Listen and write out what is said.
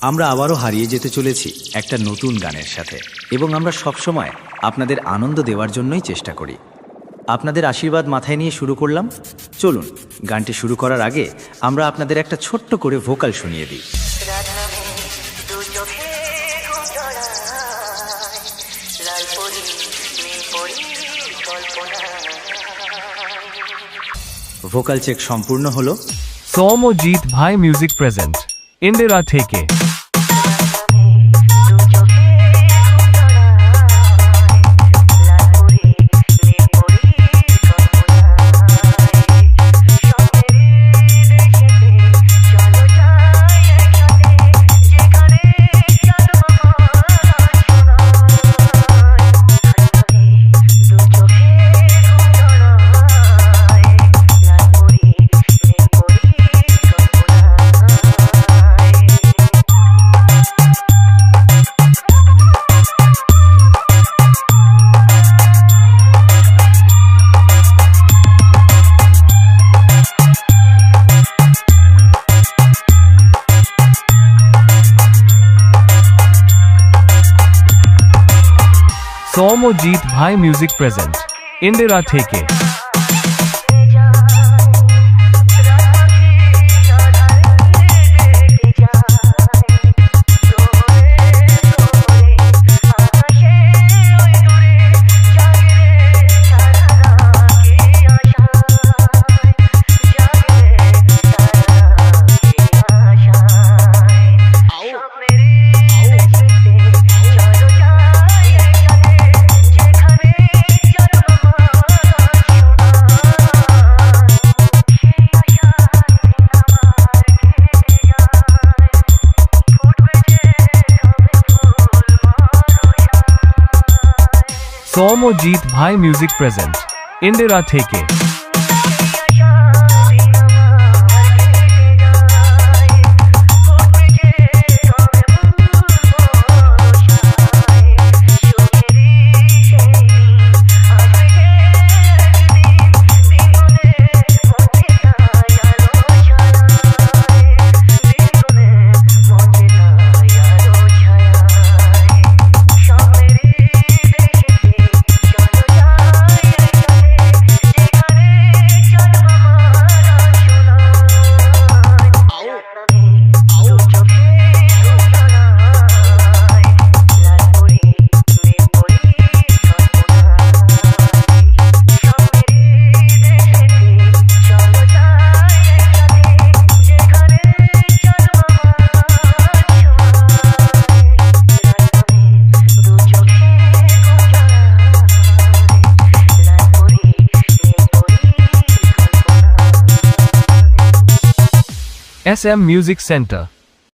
আমরা আবারও হারিয়ে যেতে চলেছি একটা নতুন গানের সাথে, এবং আমরা সবসময় আপনাদের আনন্দ দেওয়ার জন্যই চেষ্টা করি। আপনাদের আশীর্বাদ মাথায় নিয়ে শুরু করলাম। চলুন, গানটি শুরু করার আগে আমরা আপনাদের একটা ছোট্ট করে ভোকাল শুনিয়ে দিই। ভোকাল চেক সম্পূর্ণ হলো। সৌম্যজিৎ ভাই মিউজিক প্রেজেন্ট ইন্দিরা থেকে। সৌম্যজিৎ ভাই মিউজিক প্রেজেন্ট ইন্দিরা থেকে। সৌম্যজিৎ ভাই মিউজিক প্রেজেন্ট ইন্দিরা থেকে। SM Music Center